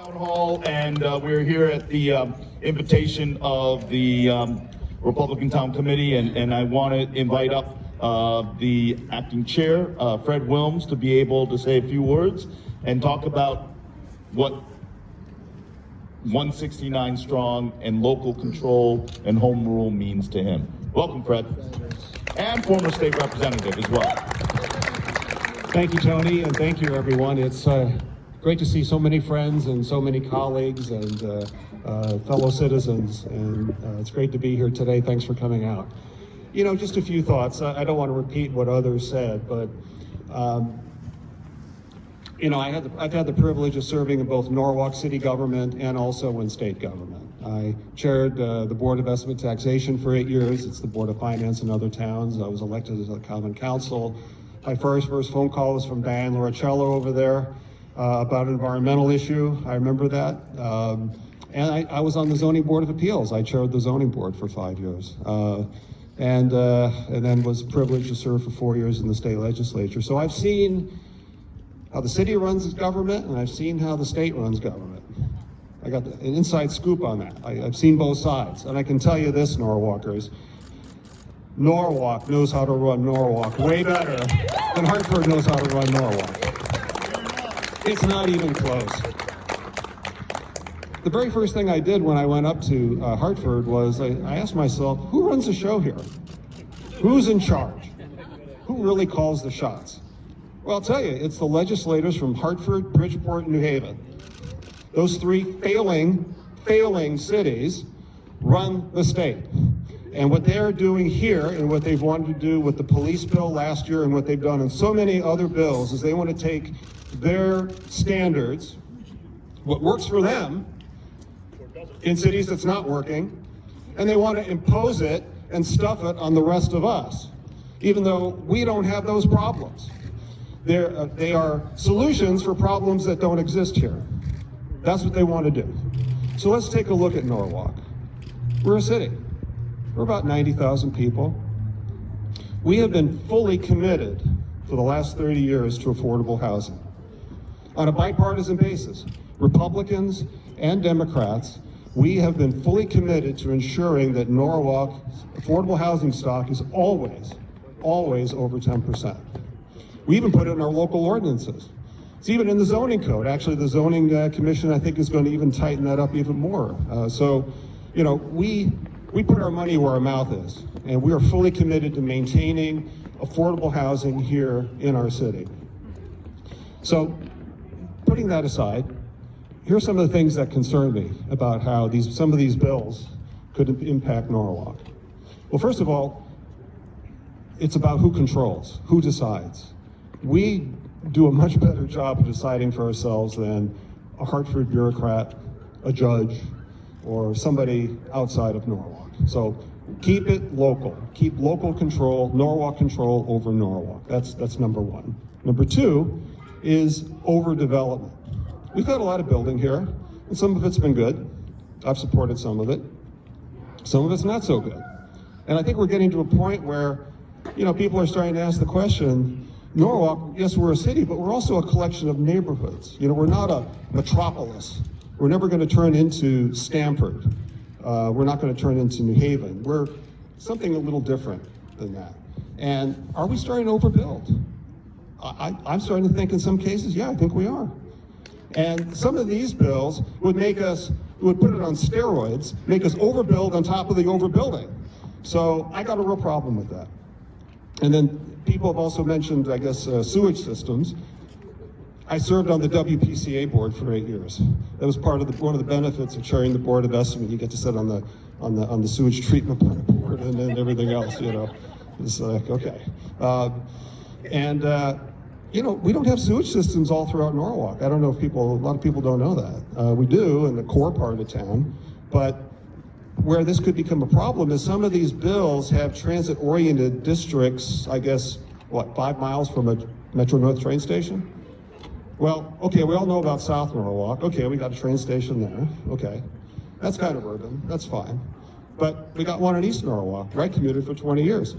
Town Hall, and we're here at the invitation of the Republican Town Committee, and I want to invite up the acting chair, Fred Wilms, to be able to say a few words and talk about what 169 strong and local control and home rule means to him. Welcome, Fred, and former state representative as well. Thank you, Tony, and thank you, everyone. It's great to see so many friends and so many colleagues and fellow citizens, and it's great to be here today. Thanks for coming out. You know, just a few thoughts. I don't want to repeat what others said, but you know, I've had the privilege of serving in both Norwalk city government and also in state government. I chaired the Board of Estimate Taxation for 8 years. It's the Board of Finance in other towns. I was elected as a common council. My first phone call was from Diane Loricello over there about an environmental issue. I remember that. And I was on the Zoning Board of Appeals. I chaired the Zoning Board for 5 years. And then was privileged to serve for 4 years in the state legislature. So I've seen how the city runs its government, and I've seen how the state runs government. I got an inside scoop on that. I've seen both sides. And I can tell you this, Norwalkers, Norwalk knows how to run Norwalk way better than Hartford knows how to run Norwalk. It's not even close. The very first thing I did when I went up to Hartford was I asked myself, who runs the show here? Who's in charge? Who really calls the shots? Well, I'll tell you, it's the legislators from Hartford, Bridgeport, and New Haven. Those three failing cities run the state. And what they're doing here and what they've wanted to do with the police bill last year and what they've done in so many other bills is they want to take their standards, what works for them in cities that's not working, and they want to impose it and stuff it on the rest of us, even though we don't have those problems. They are solutions for problems that don't exist here. That's what they want to do. So let's take a look at Norwalk. We're a city. We're about 90,000 people. We have been fully committed for the last 30 years to affordable housing on a bipartisan basis. Republicans and Democrats, we have been fully committed to ensuring that Norwalk's affordable housing stock is always over 10%. We even put it in our local ordinances. It's even in the zoning code. Actually, the zoning commission, I think, is going to even tighten that up even more. So, you know, we put our money where our mouth is, and we are fully committed to maintaining affordable housing here in our city. So, putting that aside, here are some of the things that concern me about how some of these bills could impact Norwalk. Well, first of all, it's about who controls, who decides. We do a much better job of deciding for ourselves than a Hartford bureaucrat, a judge, or somebody outside of Norwalk. So keep it local. Keep local control, Norwalk control over Norwalk. That's number one. Number two is overdevelopment. We've got a lot of building here, and some of it's been good. I've supported some of it. Some of it's not so good. And I think we're getting to a point where, you know, people are starting to ask the question, Norwalk, yes, we're a city, but we're also a collection of neighborhoods. You know, we're not a metropolis. We're never going to turn into Stamford. We're not going to turn into New Haven. We're something a little different than that. And are we starting to overbuild? I'm starting to think in some cases, yeah, I think we are. And some of these bills would put it on steroids, make us overbuild on top of the overbuilding. So I got a real problem with that. And then people have also mentioned, I guess, sewage systems. I served on the WPCA board for 8 years. That was part of one of the benefits of chairing the Board of Estimate. You get to sit on the sewage treatment plant board and then everything else. You know, it's like okay. You know, we don't have sewage systems all throughout Norwalk. I don't know if a lot of people don't know that. We do in the core part of town, but where this could become a problem is some of these bills have transit-oriented districts, I guess, 5 miles from a Metro North train station? Well, okay, we all know about South Norwalk. Okay, we got a train station there. Okay, that's kind of urban, that's fine. But we got one in East Norwalk, where I commuted for 20 years.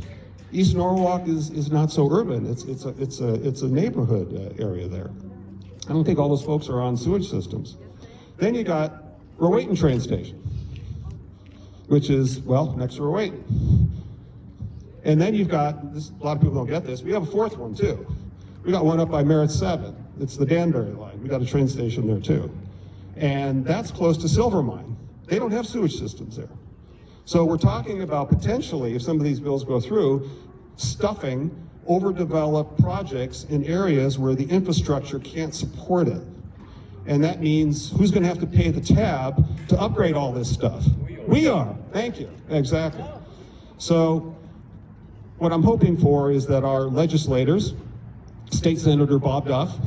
East Norwalk is not so urban. It's a neighborhood area there. I don't think all those folks are on sewage systems. Then you got Rowayton train station, which is, well, next to Rowayton. And then you've got, this, a lot of people don't get this, we have a fourth one too. We got one up by Merritt 7. It's the Danbury line. We got a train station there too. And that's close to Silver Mine. They don't have sewage systems there. So we're talking about potentially, if some of these bills go through, stuffing overdeveloped projects in areas where the infrastructure can't support it. And that means who's gonna have to pay the tab to upgrade all this stuff? We are, thank you, exactly. So what I'm hoping for is that our legislators, State Senator Bob Duff,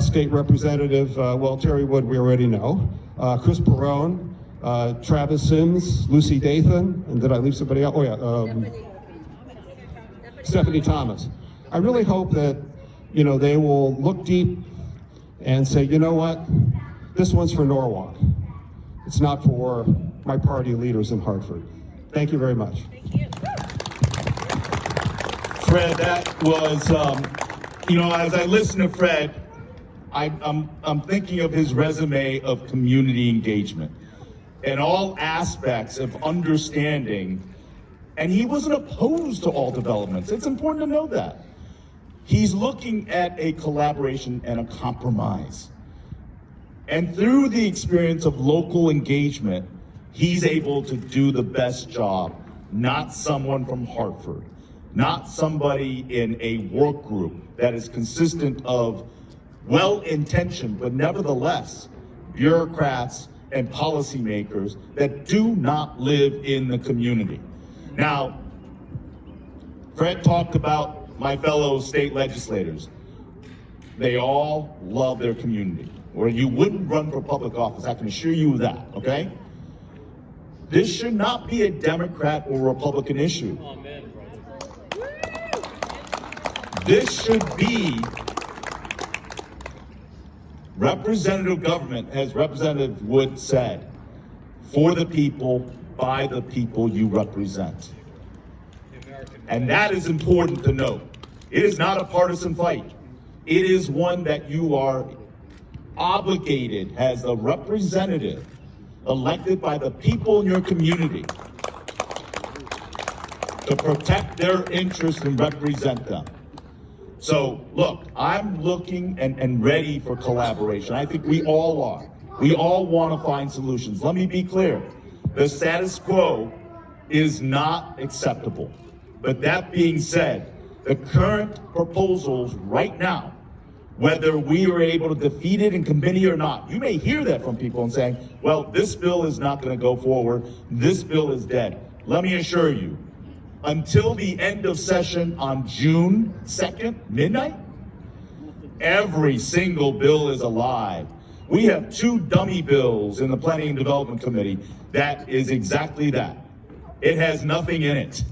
State Representative, well, Terry Wood, we already know, Chris Perrone, Travis Sims, Lucy Dathan, and did I leave somebody out? Oh yeah, Stephanie Thomas. I really hope that, you know, they will look deep and say, you know what, this one's for Norwalk. It's not for my party leaders in Hartford. Thank you very much. Thank you. Fred, that was, you know, as I listen to Fred, I'm thinking of his resume of community engagement and all aspects of understanding. And he wasn't opposed to all developments. It's important to know that. He's looking at a collaboration and a compromise. And through the experience of local engagement, he's able to do the best job, not someone from Hartford, not somebody in a work group that is consistent of well-intentioned, but nevertheless, bureaucrats and policymakers that do not live in the community. Now, Fred talked about my fellow state legislators. They all love their community, or you wouldn't run for public office, I can assure you of that, okay? This should not be a Democrat or Republican issue. Amen, brother. This should be representative government, as Representative Wood said, for the people, by the people you represent. And that is important to note. It is not a partisan fight. It is one that you are obligated as a representative elected by the people in your community to protect their interests and represent them. So look, I'm looking and ready for collaboration. I think we all are. We all want to find solutions. Let me be clear. The status quo is not acceptable. But that being said, the current proposals right now, whether we are able to defeat it in committee or not, you may hear that from people and saying, well, this bill is not going to go forward. This bill is dead. Let me assure you, until the end of session on June 2nd, midnight, every single bill is alive. We have 2 dummy bills in the Planning and Development Committee that is exactly that. It has nothing in it.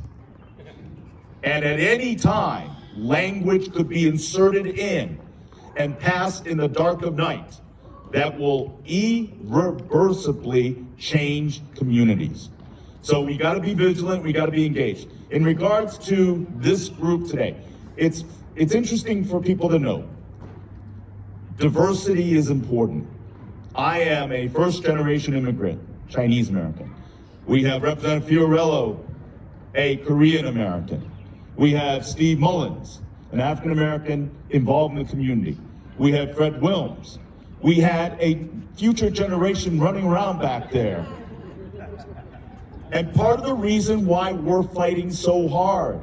And at any time, language could be inserted in and passed in the dark of night that will irreversibly change communities. So we got to be vigilant, we got to be engaged. In regards to this group today, it's interesting for people to know, diversity is important. I am a first-generation immigrant, Chinese American. We have Representative Fiorello, a Korean American. We have Steve Mullins, an African American involved in the community. We have Fred Wilms. We had a future generation running around back there. And part of the reason why we're fighting so hard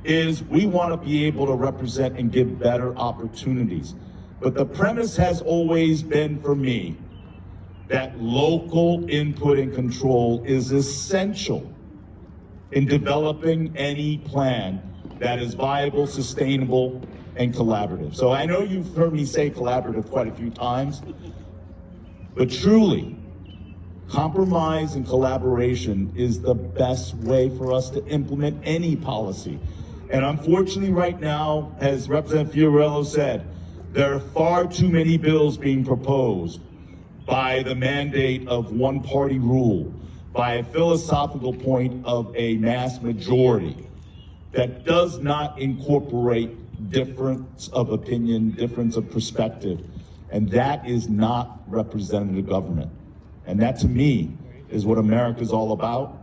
is we want to be able to represent and give better opportunities. But the premise has always been for me that local input and control is essential in developing any plan that is viable, sustainable, and collaborative. So I know you've heard me say collaborative quite a few times, but truly, compromise and collaboration is the best way for us to implement any policy. And unfortunately right now, as Representative Fiorello said, there are far too many bills being proposed by the mandate of one-party rule, by a philosophical point of a mass majority that does not incorporate difference of opinion, difference of perspective. And that is not representative government. And that, to me, is what America's all about.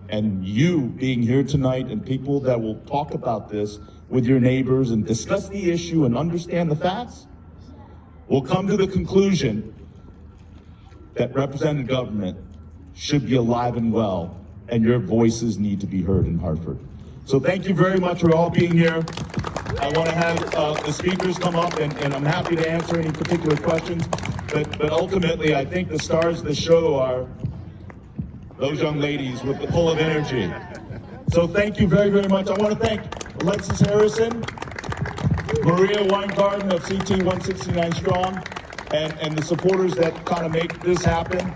And you being here tonight and people that will talk about this with your neighbors and discuss the issue and understand the facts will come to the conclusion that representative government should be alive and well, and your voices need to be heard in Hartford. So thank you very much for all being here. I want to have the speakers come up, and I'm happy to answer any particular questions. But ultimately, I think the stars of the show are those young ladies with the full of energy. So thank you very, very much. I want to thank Alexis Harrison, Maria Weingarten of CT 169 Strong, and the supporters that kind of make this happen.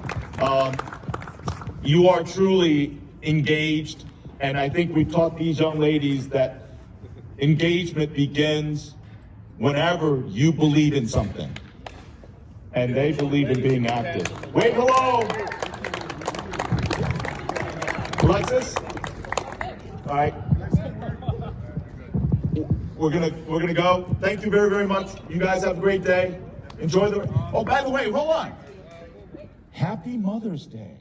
You are truly engaged, and I think we've taught these young ladies that engagement begins whenever you believe in something. And they believe in being active. Wave hello! Alexis? All right. We're gonna go. Thank you very, very much. You guys have a great day. Enjoy the. Oh, by the way, hold on. Happy Mother's Day.